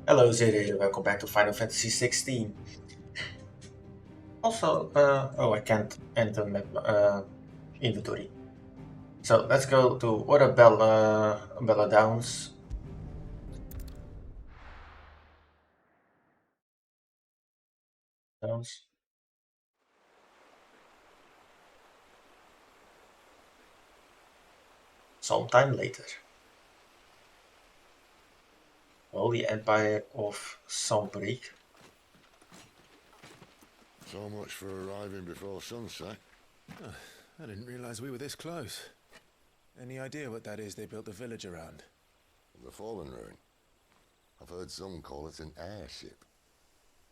Hello Zero, welcome back to Final Fantasy 16. Also, I can't enter map inventory. So let's go to other Bella Downs. Downs. Sometime later. Holy Empire of Sunbreak. So much for arriving before sunset. I didn't realize we were this close. Any idea what that is they built the village around? The Fallen Ruin. I've heard some call it an airship.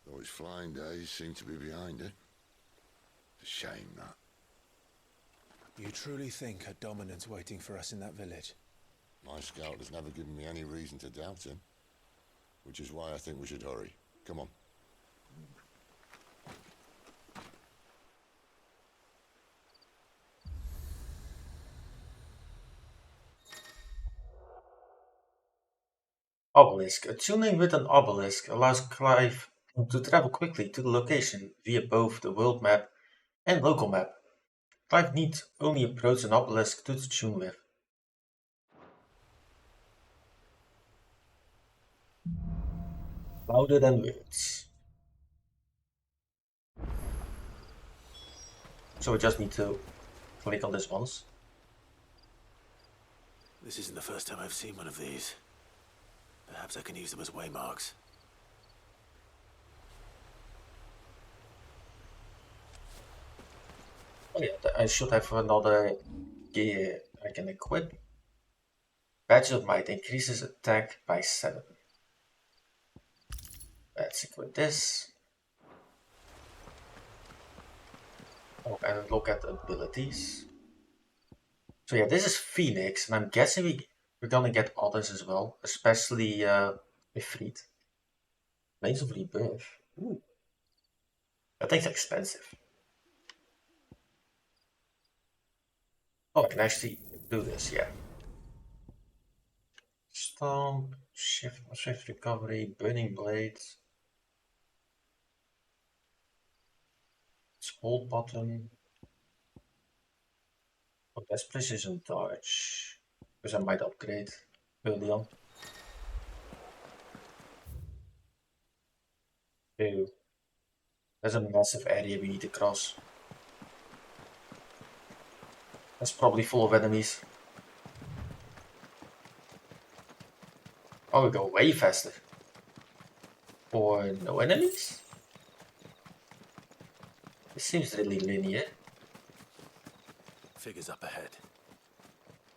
Though its flying days seem to be behind it. It's a shame, that. You truly think a dominant's waiting for us in that village? My scout has never given me any reason to doubt him. Which is why I think we should hurry. Come on. Obelisk. Tuning with an obelisk allows Clive to travel quickly to the location via both the world map and local map. Clive needs only approach an obelisk to tune with. Louder than words. So we just need to click on this once. This isn't the first time I've seen one of these. Perhaps I can use them as waymarks. Oh yeah, I should have another gear I can equip. Badge of Might increases attack by 7. Let's equip this. Oh, and look at abilities. So yeah, this is Phoenix, and I'm guessing we're gonna get others as well, especially Ifrit. Lanes of Rebirth. Ooh, that thing's expensive. Oh, I can actually do this, yeah. Stomp, shift recovery, burning blades. It's hold button. Oh, that's precision dodge. Because I might upgrade early on. Ew. There's a massive area we need to cross. That's probably full of enemies. Oh, we go way faster. Or no enemies? It seems really linear. Figures up ahead.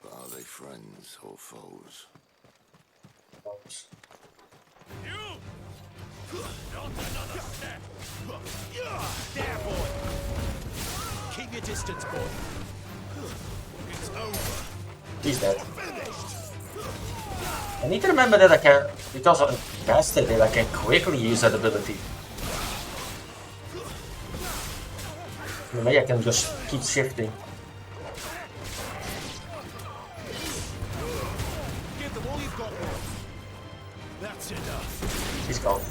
Are they friends or foes? Oops. You! Not another step! There, boy! Keep your distance, boy! It's over! He's dead. Finished! I need to remember that I can, because I invested it, I can quickly use that ability. Maybe I can just keep shifting. Give them all you've got, boy! That's enough! He's gone.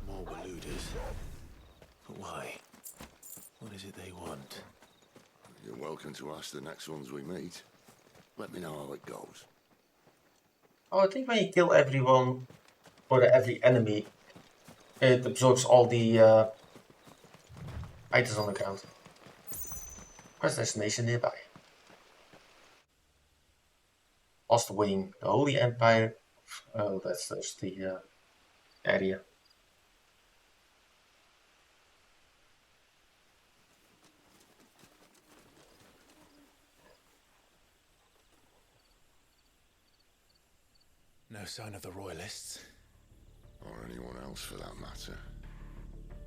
More Waluders. But why? What is it they want? You're welcome to ask the next ones we meet. Let me know how it goes. Oh, I think when you kill everyone, or every enemy, it absorbs all the items on the ground. Quest destination nearby. Lostwing, the Holy Empire. Oh, that's just the area. No sign of the royalists. Or anyone else for that matter.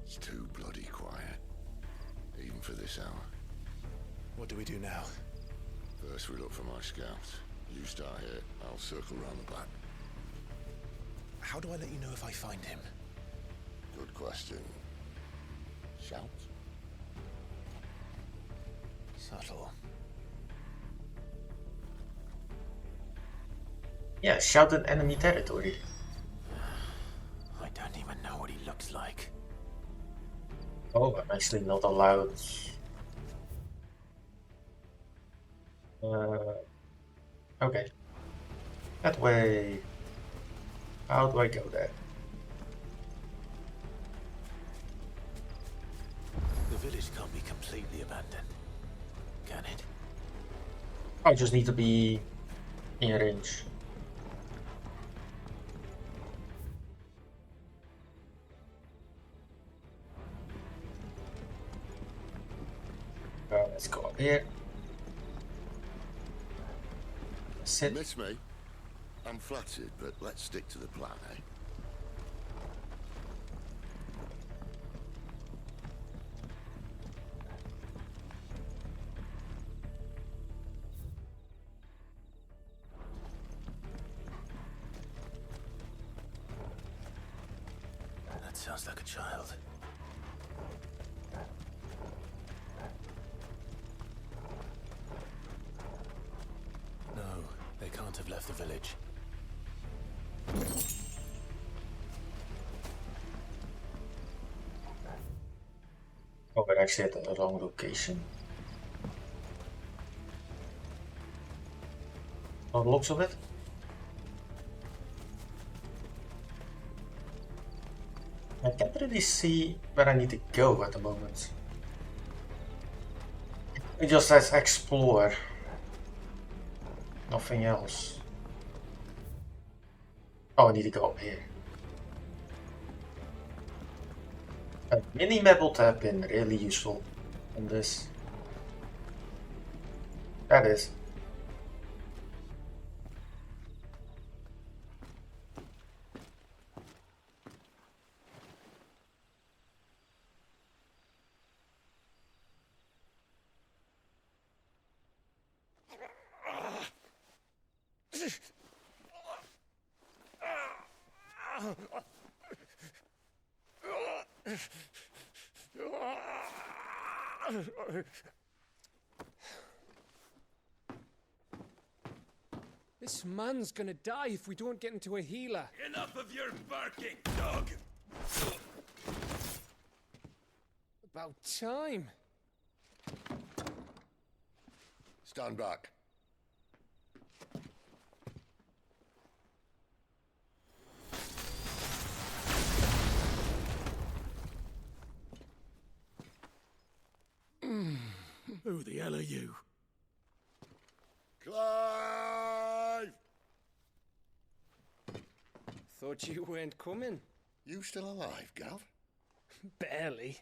It's too bloody quiet. Even for this hour. What do we do now? First we look for my scout. You start here, I'll circle round the back. How do I let you know if I find him? Good question. Shout? Subtle. Yeah, shout in enemy territory. I don't even know what he looks like. Oh, I'm actually not allowed. Okay. That way. How do I go there? The village can't be completely abandoned, can it? I just need to be in range. Let's go up here. Sit. Miss me? I'm flattered, but let's stick to the plan, eh? That sounds like a child. No, they can't have left the village. Oh, we're actually at the wrong location. On the looks of it. I can't really see where I need to go at the moment. It just says explore. Nothing else. Oh, I need to go up here. A mini map would have been really useful on this. That is. This man's gonna die if we don't get into a healer. Enough of your barking, dog! About time. Stand back. Who the hell are you? Clive! Thought you weren't coming. You still alive, Gav? Barely.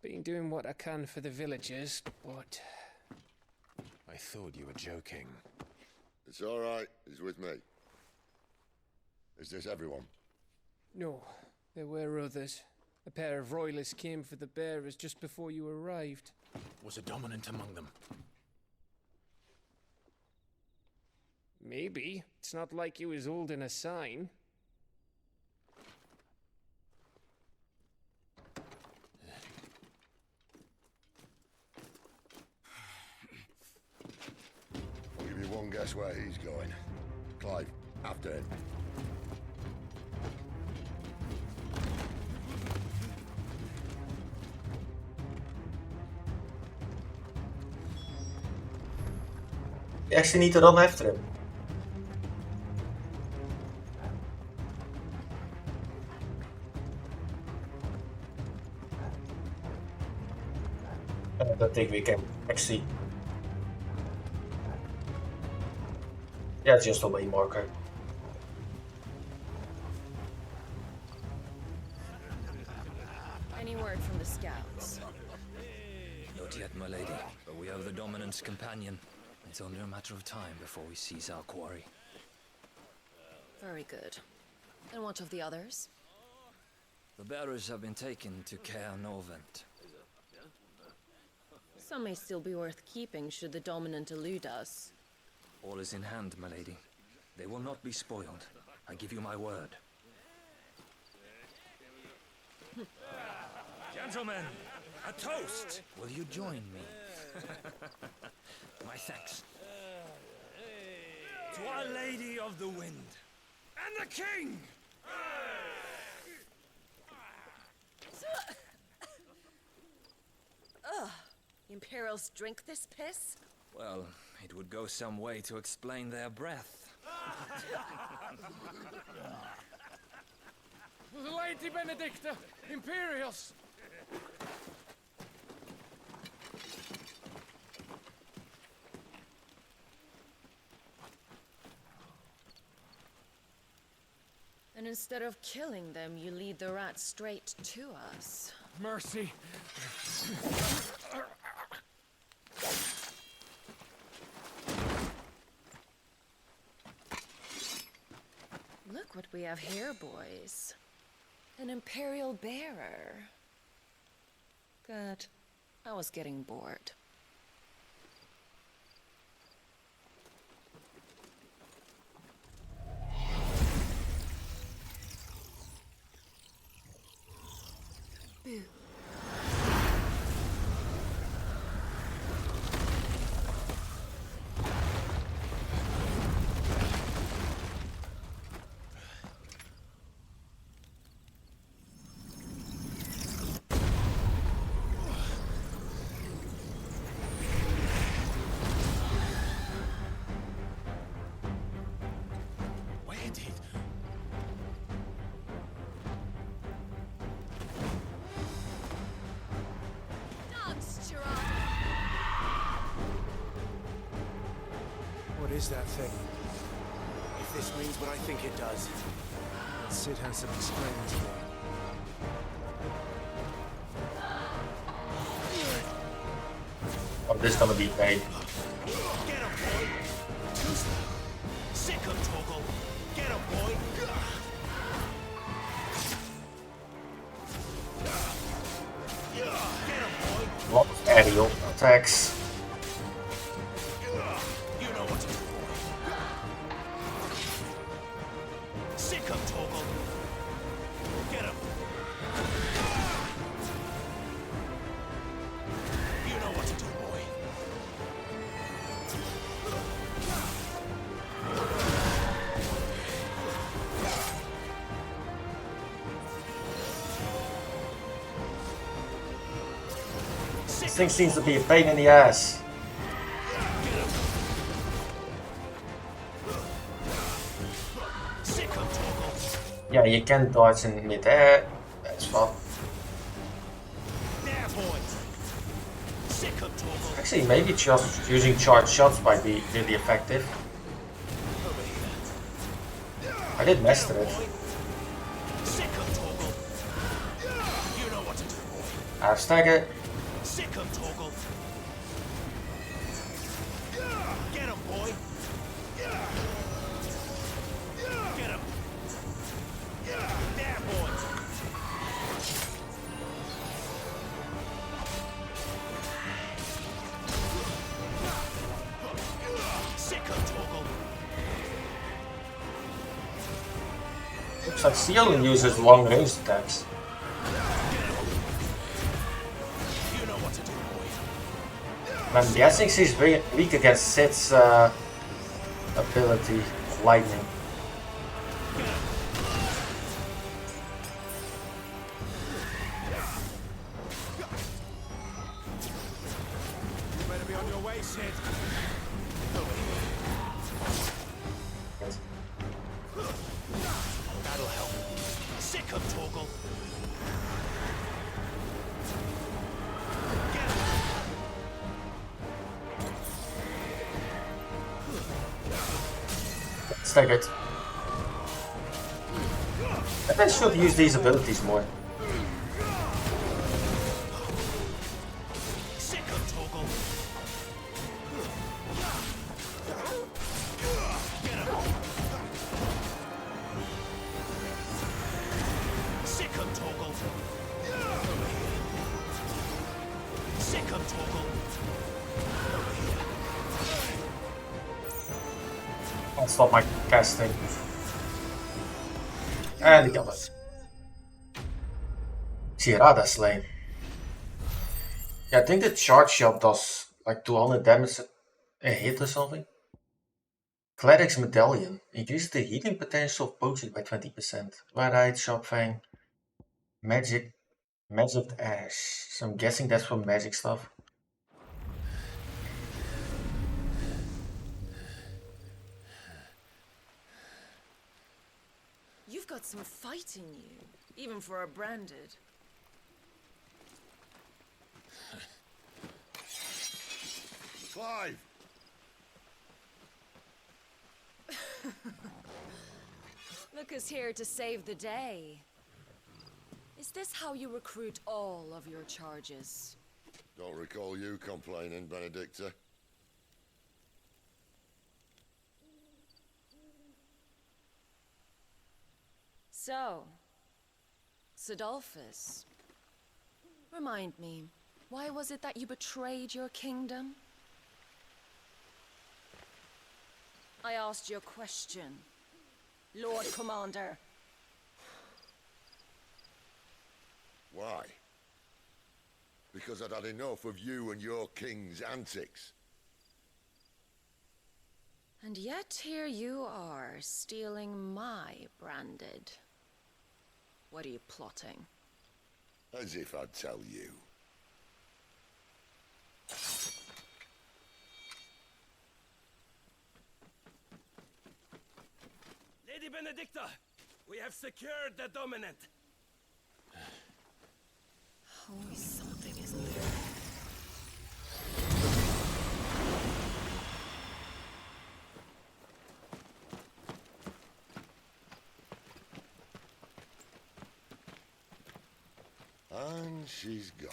Been doing what I can for the villagers, but... I thought you were joking. It's all right. He's with me. Is this everyone? No, there were others. A pair of royalists came for the bearers just before you arrived. Was a dominant among them? Maybe. It's not like he was holding a sign. I'll give you one guess where he's going. Clive, after him. You actually need to run after him. I don't think we can actually. Yeah, it's just a way marker. Any word from the scouts? Not yet, my lady, but we have the dominant's companion. It's only a matter of time before we seize our quarry. Very good. And what of the others? The bearers have been taken to Caer Novent. Some may still be worth keeping should the dominant elude us. All is in hand, my lady. They will not be spoiled. I give you my word. Gentlemen, a toast! Will you join me? My thanks. To our Our Lady of the Wind. And the King! Ugh. Imperials drink this piss? Well, it would go some way to explain their breath. Lady Benedicta! Imperials! And instead of killing them, you lead the rats straight to us. Mercy! Look what we have here, boys. An Imperial bearer. Good. I was getting bored. Boo. Where did... Dogs, Gerard! What is that thing? If this means what I think it does, Sid has some explaining to do. Oh, this is gonna be paid. Get him, boy! Too slow. Sick him, Toggle! Get him, boy! Get him, boy! A lot of aerial attacks. You know what to do, boy! Sick him, Toggle! Get him! You know what to do, boy! This thing seems to be a pain in the ass. Sick him, Toggle! Yeah, you can dodge in mid-air. That's fun. There, boy! Sick him, Toggle! Actually, maybe just using charged shots might be really effective. Over here. I did master it. Boy! Sick him, Toggle! You know what to do, boy! Half stagger. Sick him, Toggle! Get him, boy! Get him! There, boy! Sick him, Toggle! Looks like she only uses long range attacks. You know what to do, boy! I'm guessing she's very weak against Sid's ability of lightning. You better be on your way, Sid! That'll help. Sick him, Toggle! Get him! Staggered. I should use these abilities more. Sick him, Toggle! Get him! Sick him, Toggle! Sick him, Toggle! I'll stop my casting. And he killed it. Tirada slain. Yeah, I think the charge shot does like 200 damage a hit or something. Cleric's Medallion increases the healing potential of potions by 20%. Right, Sharpfang. Magic Ash. So I'm guessing that's for magic stuff. You've got some fight in you, even for a branded. Clive! Look who's here to save the day. Is this how you recruit all of your charges? Don't recall you complaining, Benedicta. So, Sidolphus, remind me, why was it that you betrayed your kingdom? I asked you a question, Lord Commander. Why? Because I'd had enough of you and your king's antics. And yet here you are, stealing my branded. What are you plotting? As if I'd tell you. Lady Benedicta, we have secured the dominant. Always something, isn't there? And she's gone.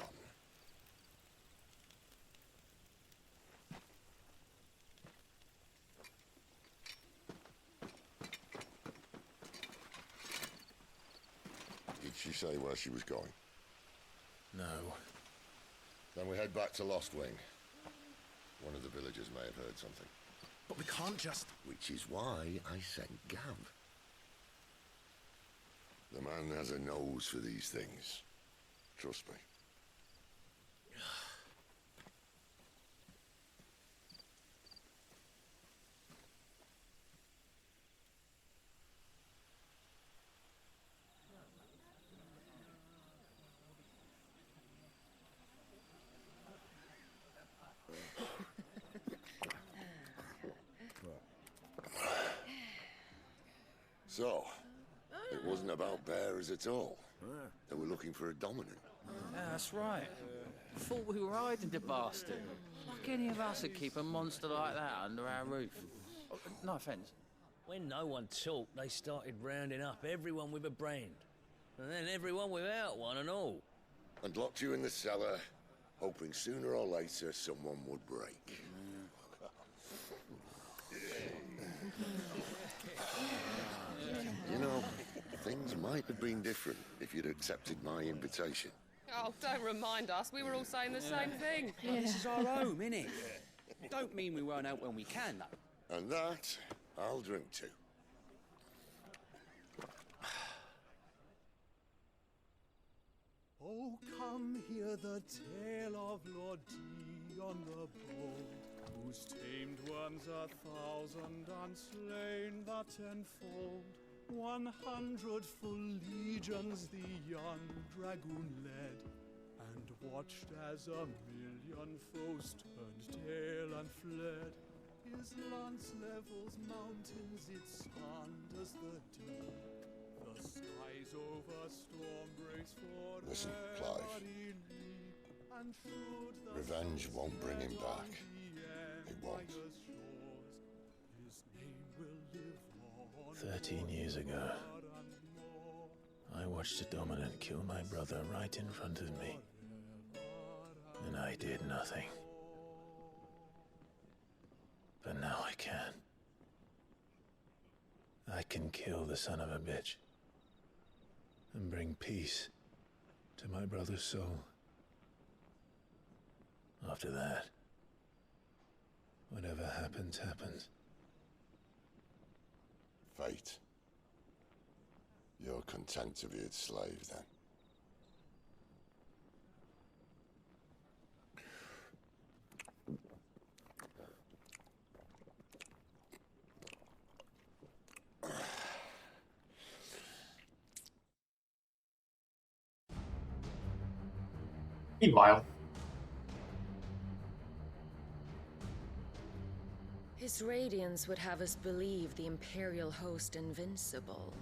Did she say where she was going? No. Then we head back to Lostwing. One of the villagers may have heard something. But we can't just... Which is why I sent Gav. The man has a nose for these things. Trust me. So, it wasn't about bearers at all. They were looking for a dominant. Yeah, that's right. Thought we were hiding the bastard. Like any of us would keep a monster like that under our roof. Oh, no offence. When no one talked, they started rounding up everyone with a brand. And then everyone without one and all. And locked you in the cellar, hoping sooner or later someone would break. You know, things might have been different if you'd accepted my invitation. Oh, don't remind us. We were all saying the same thing. Well, this is our home, innit? Don't mean we won't out when we can, though. And that, I'll drink to. Oh, come hear the tale of Lord Dion the Bold, who's tamed worms 1,000 and slain the tenfold. 100 full legions the young dragoon led, and watched as 1,000,000 foes turned tail and fled. His lance levels mountains, it sanders the deep. The skies over storm breaks for Listen, Clive. Revenge won't bring him back. It won't. 13 years ago, I watched a dominant kill my brother right in front of me. And I did nothing. But now I can. I can kill the son of a bitch. And bring peace to my brother's soul. After that, whatever happens, happens. Fate. You're content to be its slave, then? Meanwhile, His radiance would have us believe the Imperial host invincible.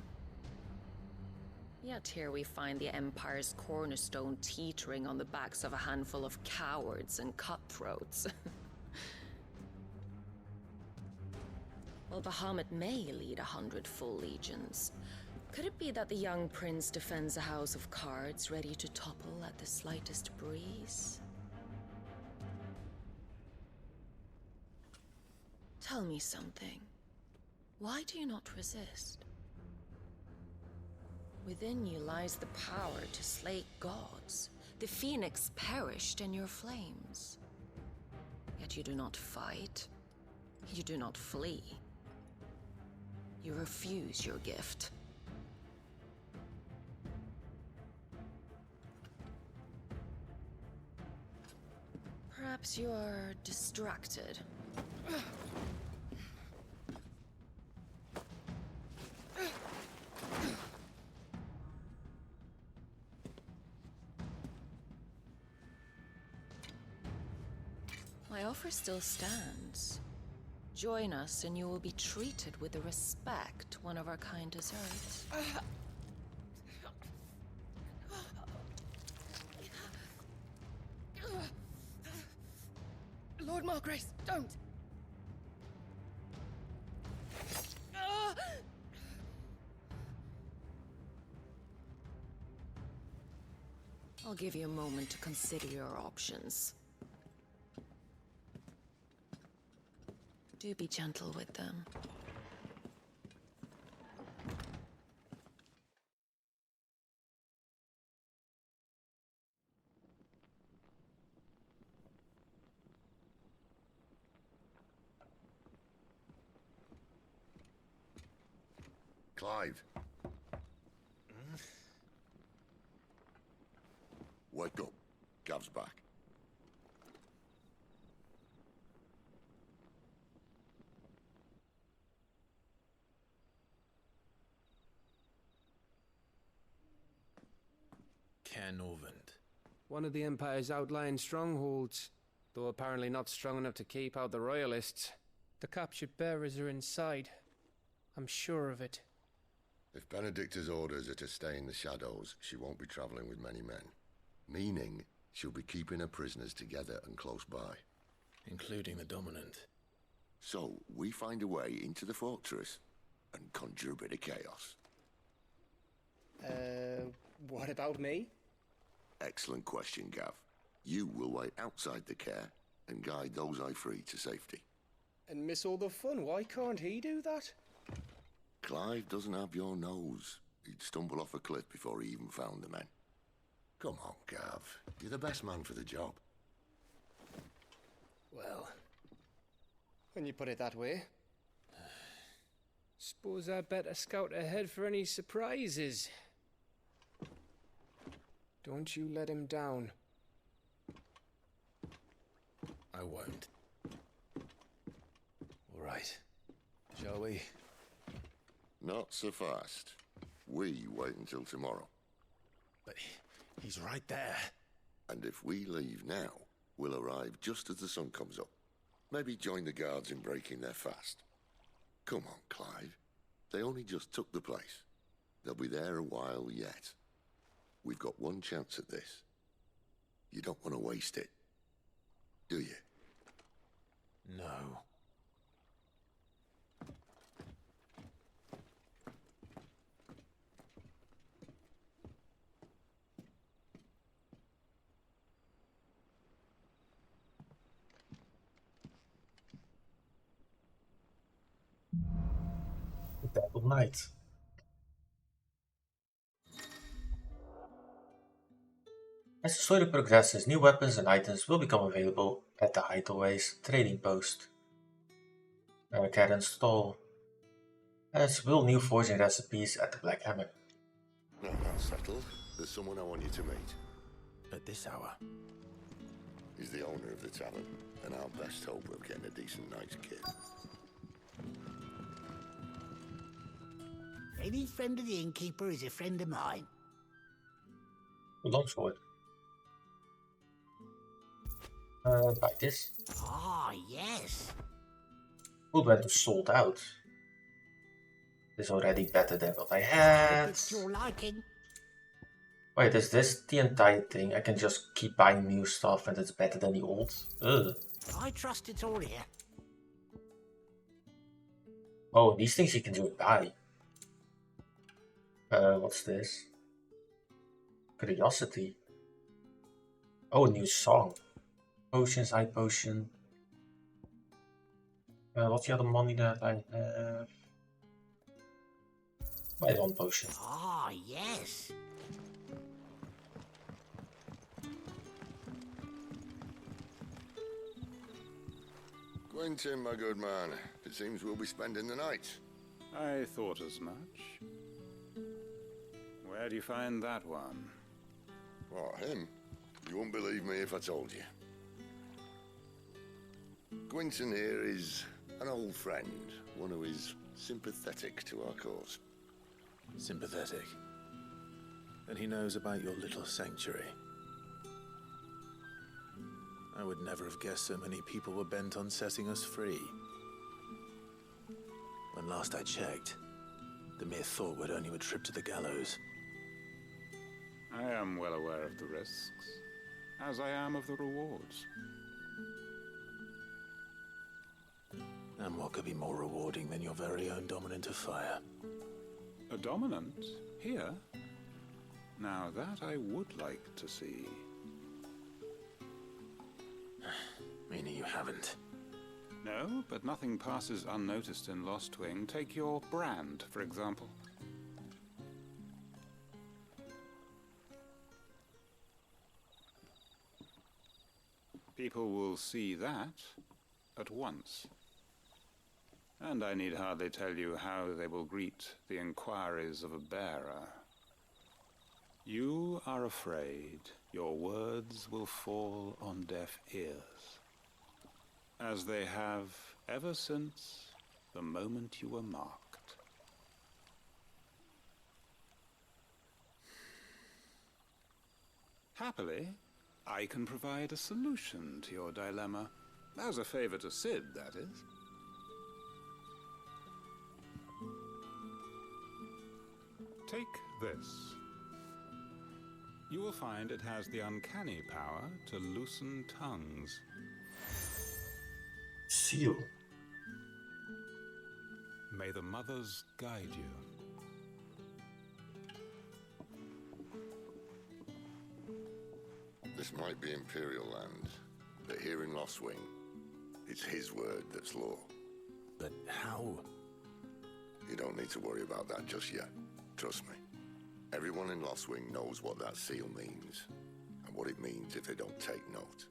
Yet here we find the Empire's cornerstone teetering on the backs of a handful of cowards and cutthroats. While Bahamut may lead 100 full legions, could it be that the young prince defends a house of cards ready to topple at the slightest breeze? Tell me something. Why do you not resist? Within you lies the power to slay gods. The phoenix perished in your flames. Yet you do not fight. You do not flee. You refuse your gift. Perhaps you are distracted. My offer still stands. Join us and you will be treated with the respect one of our kind deserves. Lord Margrace, don't! I'll give you a moment to consider your options. Do be gentle with them. Clive. Wake up. Gav's back. One of the Empire's outlying strongholds, though apparently not strong enough to keep out the Royalists. The captured bearers are inside. I'm sure of it. If Benedicta's orders are to stay in the shadows, she won't be travelling with many men. Meaning, she'll be keeping her prisoners together and close by. Including the Dominant. So, we find a way into the fortress and conjure a bit of chaos. What about me? Excellent question, Gav. You will wait outside the care and guide those I free to safety. And miss all the fun. Why can't he do that? Clive doesn't have your nose. He'd stumble off a cliff before he even found the men. Come on, Gav. You're the best man for the job. Well, when you put it that way. Suppose I better scout ahead for any surprises. Don't you let him down. I won't. All right. Shall we? Not so fast. We wait until tomorrow. But he's right there. And if we leave now, we'll arrive just as the sun comes up. Maybe join the guards in breaking their fast. Come on, Clive. They only just took the place. They'll be there a while yet. We've got one chance at this. You don't want to waste it, do you? No. Dead of Night. As the story progresses, new weapons and items will become available at the Hideaway's trading post. Karen's stall. As will new forging recipes at the Black Hammer. No, that's settled. There's someone I want you to meet. At this hour? He's the owner of the tavern, and our best hope of getting a decent night's kit. Any friend of the innkeeper is a friend of mine. Longsword. Buy this. Ah, yes. Would went to sold out. This is already better than what I had. It's your liking. Wait, is this the entire thing? I can just keep buying new stuff and it's better than the old? Ugh. I trust it's all here. Oh, these things you can just buy. What's this? Curiosity. Oh, a new song. Potions, high potion. What's the other money that I have? Buy one potion. Ah, yes. Quentin, my good man, it seems we'll be spending the night. I thought as much. Where do you find that one? What, him? You won't believe me if I told you. Quentin here is an old friend, one who is sympathetic to our cause. Sympathetic. And he knows about your little sanctuary. I would never have guessed so many people were bent on setting us free. When last I checked, the mere thought would earn you a trip to the gallows. I am well aware of the risks, as I am of the rewards. And what could be more rewarding than your very own dominant of fire? A dominant? Here? Now that I would like to see. Meaning you haven't? No, but nothing passes unnoticed in Lostwing. Take your brand, for example. People will see that at once. And I need hardly tell you how they will greet the inquiries of a bearer. You are afraid your words will fall on deaf ears, as they have ever since the moment you were marked. Happily, I can provide a solution to your dilemma, as a favor to Sid, that is. Take this. You will find it has the uncanny power to loosen tongues. Seal. May the mothers guide you. This might be Imperial land, but here in Lostwing, it's his word that's law. But how? You don't need to worry about that just yet. Trust me. Everyone in Lostwing knows what that seal means, and what it means if they don't take note.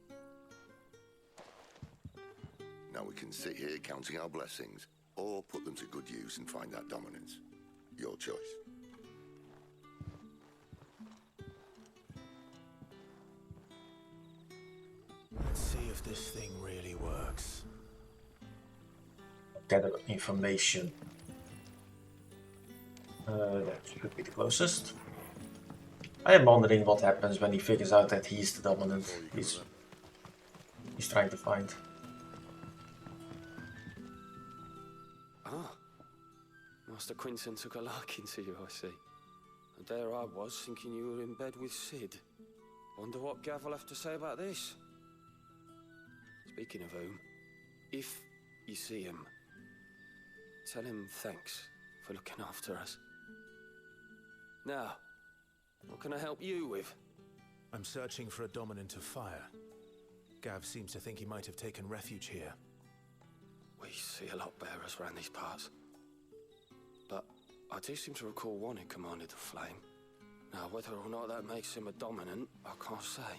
Now we can sit here counting our blessings, or put them to good use and find that dominance. Your choice. Let's see if this thing really works. Gather information. That should be the closest. I am wondering what happens when he figures out that he's the dominant. He's trying to find. Ah, Master Quinton took a liking to you, I see. And there I was, thinking you were in bed with Sid. Wonder what Gav will have to say about this. Speaking of whom, if you see him, tell him thanks for looking after us. Now, what can I help you with? I'm searching for a dominant of fire. Gav seems to think he might have taken refuge here. We see a lot bearers around these parts. But I do seem to recall one who commanded the flame. Now, whether or not that makes him a dominant, I can't say.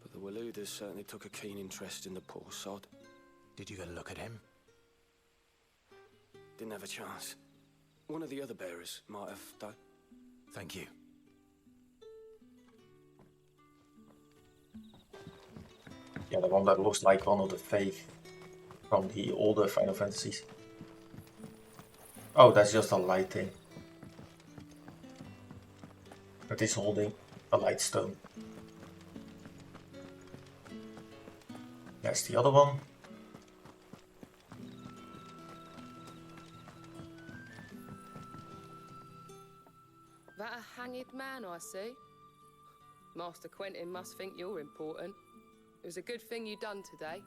But the Waluders certainly took a keen interest in the poor sod. Did you get a look at him? Didn't have a chance. One of the other bearers might have done. Thank you. Yeah, the one that looks like one of the faith from the older Final Fantasies. Oh, that's just a light thing. But he's holding a light stone. There's the other one. That a hanged man I see? Master Quentin must think you're important. It was a good thing you done today,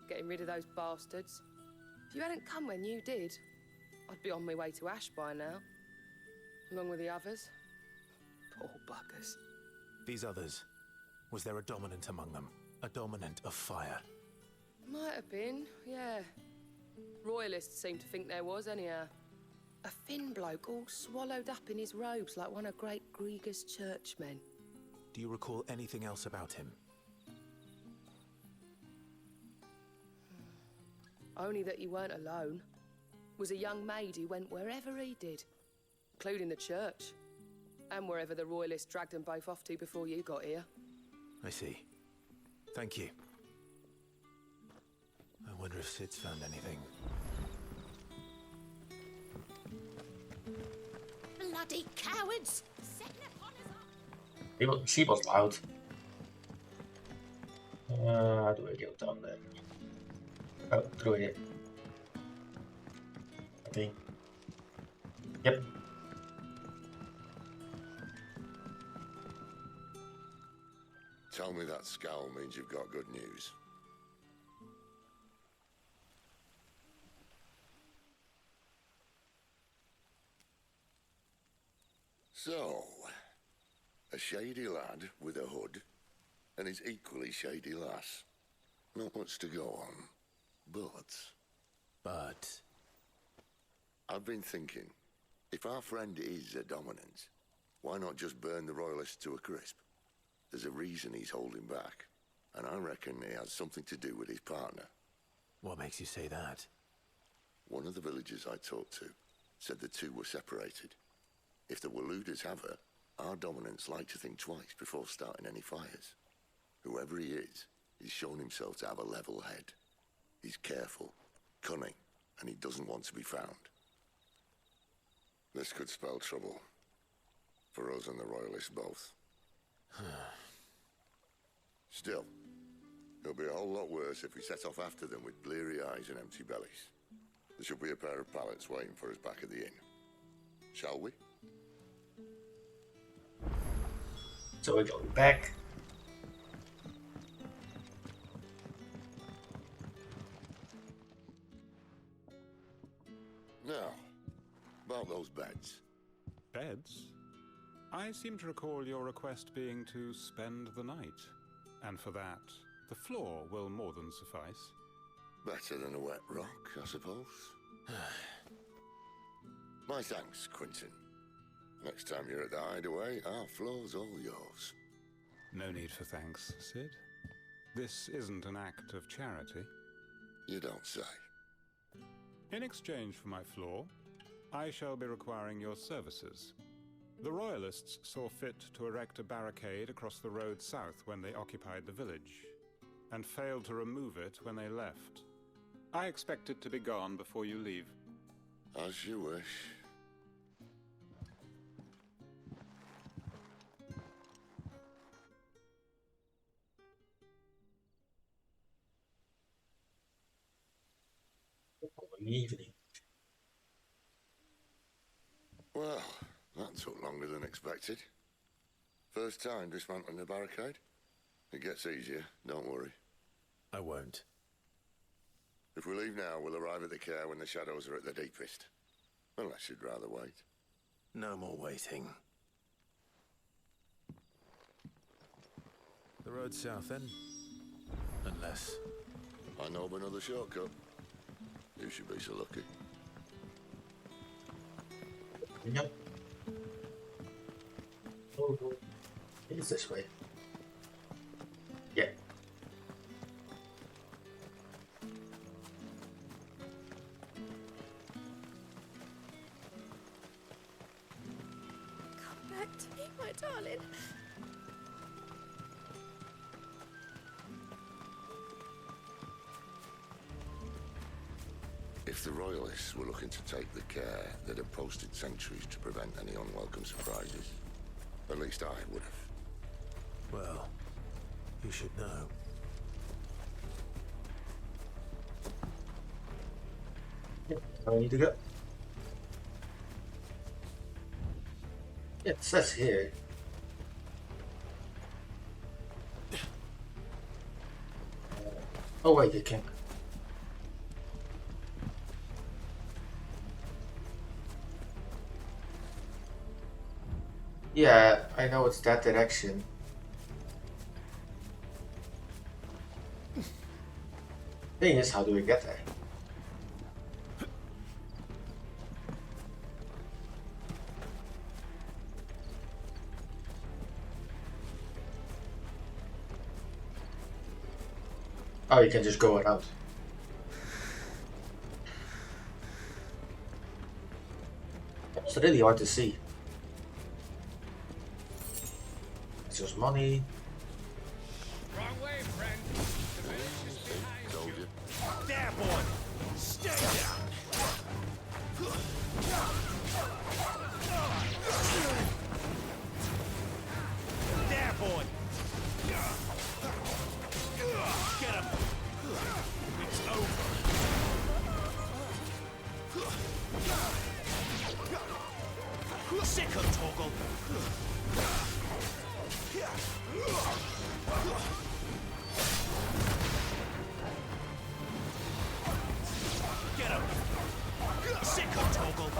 getting rid of those bastards. If you hadn't come when you did, I'd be on my way to Ash by now, along with the others. Poor buggers. These others, was there a dominant among them? A dominant of fire? Might have been, yeah. Royalists seem to think there was, anyhow. A thin bloke all swallowed up in his robes like one of Great Gregor's churchmen. Do you recall anything else about him? Only that he weren't alone. Was a young maid who went wherever he did, including the church, and wherever the Royalists dragged them both off to before you got here. I see. Thank you. I wonder if Sid's found anything. Bloody cowards! She was loud. How do I get down there? Oh, through it. I think. Yep. Tell me that scowl means you've got good news. So, a shady lad with a hood, and his equally shady lass. Not much to go on, but... I've been thinking, if our friend is a dominant, why not just burn the Royalists to a crisp? There's a reason he's holding back, and I reckon he has something to do with his partner. What makes you say that? One of the villagers I talked to said the two were separated. If the Waluders have her, our dominants like to think twice before starting any fires. Whoever he is, he's shown himself to have a level head. He's careful, cunning, and he doesn't want to be found. This could spell trouble. For us and the Royalists both. Still, it'll be a whole lot worse if we set off after them with bleary eyes and empty bellies. There should be a pair of pallets waiting for us back at the inn. Shall we? So we're going back. Now, about those beds. Beds? I seem to recall your request being to spend the night. And for that, the floor will more than suffice. Better than a wet rock, I suppose. My thanks, Quentin. Next time you're at the hideaway, our floor's all yours. No need for thanks, Sid. This isn't an act of charity. You don't say. In exchange for my floor, I shall be requiring your services. The Royalists saw fit to erect a barricade across the road south when they occupied the village, and failed to remove it when they left. I expect it to be gone before you leave. As you wish. Evening. Well, that took longer than expected. First time dismantling a barricade? It gets easier, don't worry. I won't. If we leave now, we'll arrive at the care when the shadows are at their deepest. Unless you'd rather wait. No more waiting. The road south then? Unless... I know of another shortcut. You should be so lucky. Yep. Oh, it is this way. Yeah. Come back to me, my darling. If the Royalists were looking to take the care, they'd have posted sentries to prevent any unwelcome surprises. At least I would have. Well, you should know. I need to go. Yeah, it says here. Oh wait, you can. Yeah, I know it's that direction. Thing is, how do we get there? Oh, you can just go around. It's really hard to see. It's just money. Wrong way, friend. The village is behind you. There, boy. Stay down. There, boy. Get him. It's over. Sick of Toggle. Get him. Sick of Toggle.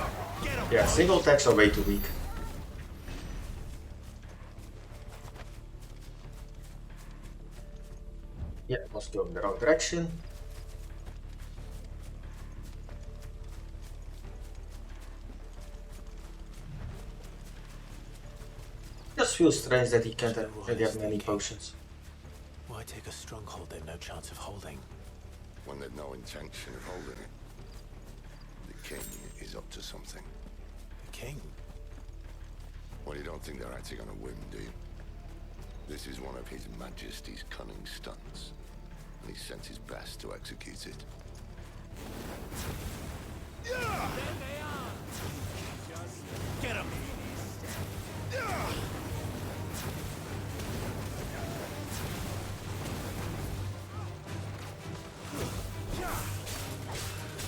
Get him. Yeah, single attacks are way too weak. Yeah, must go in the wrong direction. Just feels strange that he can't get many potions. Why take a stronghold they've no chance of holding? When they've no intention of holding it. The king is up to something. The king? Well, you don't think they're acting on a whim, do you? This is one of His Majesty's cunning stunts, and he sent his best to execute it. There they are. Get him.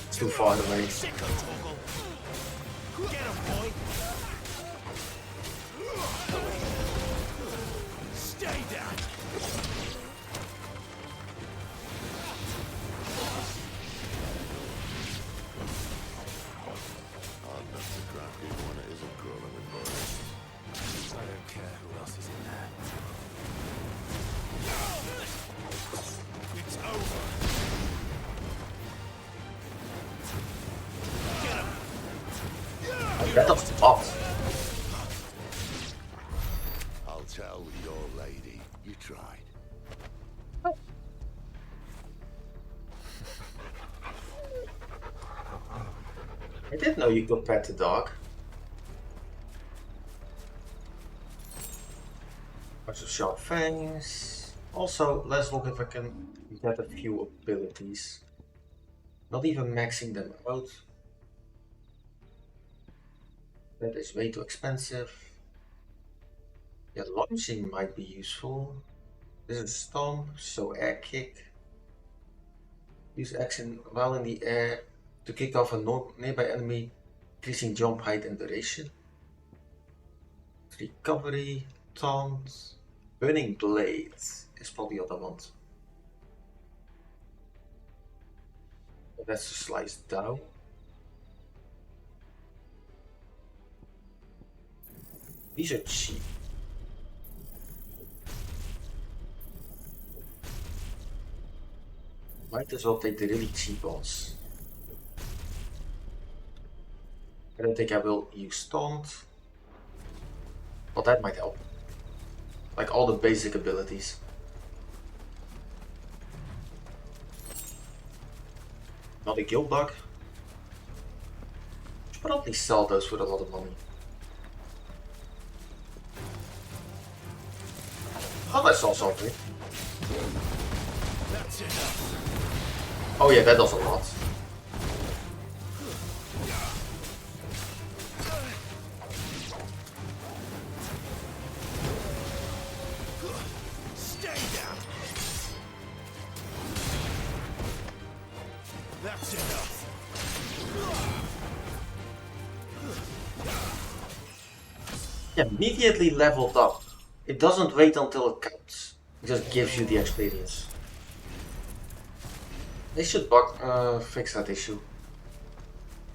It's too far away. Sick of Toggle. Get him, boy. Stay down. Hard enough to crack even when it isn't crawling with birds. I don't care who else is in there. It's over. Get him. That was off. I'll tell your lady you tried. I didn't know you could pet the dog. Bunch of sharp fangs. Also, let's look if I can get a few abilities. Not even maxing them out. That is way too expensive. Yeah, launching might be useful. This is Stomp, so air kick. Use action while in the air to kick off a nearby enemy, increasing jump height and duration. Recovery, taunt, burning blade is probably what I want. That's to slice down. These are cheap. Might as well take the really cheap ones. I don't think I will use taunt. But that might help. Like all the basic abilities. Not a guild dog. Should probably sell those for a lot of money. Oh, I saw something. That's enough. Oh yeah, that does a lot. Stay down. That's enough. Yeah, immediately leveled up. It doesn't wait until it counts. It just gives you the experience. They should fix that issue.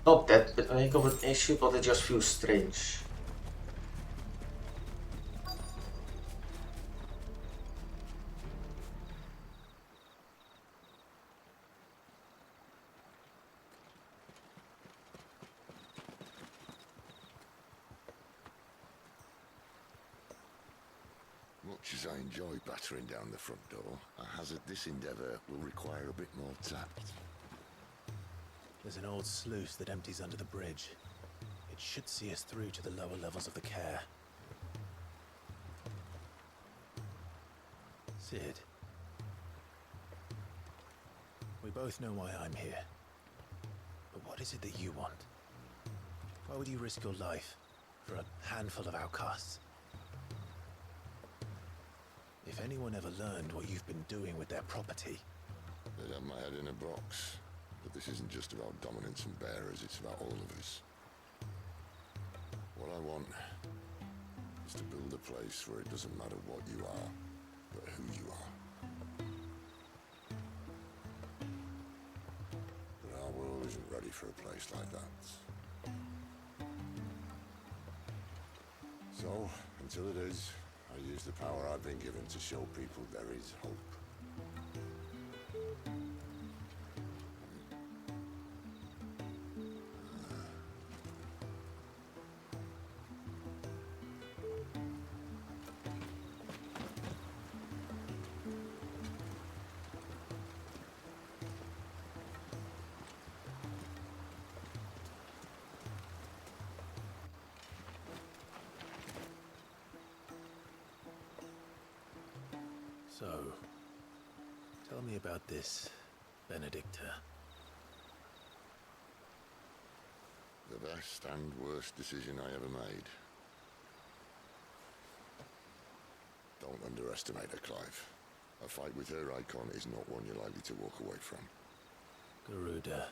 Not that big of an issue, but it just feels strange. Much as I enjoy battering down the front door, I hazard this endeavour will require a bit more tact. There's an old sluice that empties under the bridge. It should see us through to the lower levels of the care. Sid. We both know why I'm here. But what is it that you want? Why would you risk your life for a handful of outcasts? If anyone ever learned what you've been doing with their property... They'd have my head in a box. But this isn't just about dominance and bearers, it's about all of us. What I want is to build a place where it doesn't matter what you are, but who you are. But our world isn't ready for a place like that. So, until it is, I use the power I've been given to show people there is hope. So, tell me about this, Benedicta. The best and worst decision I ever made. Don't underestimate her, Clive. A fight with her Eikon is not one you're likely to walk away from. Garuda,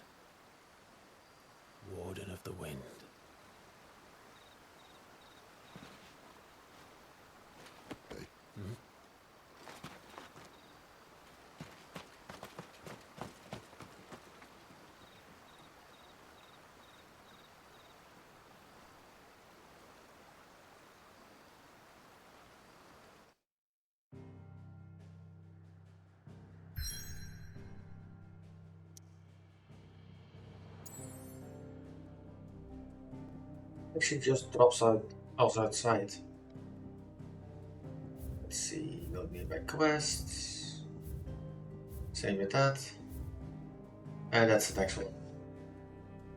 Warden of the Wind. Hey? Hmm? Actually just drops out outside. Let's see, no nearby quests. Same with that. And that's the next one.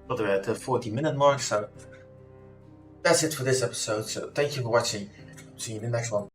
But we're at the 40-minute mark, so that's it for this episode. So thank you for watching. See you in the next one.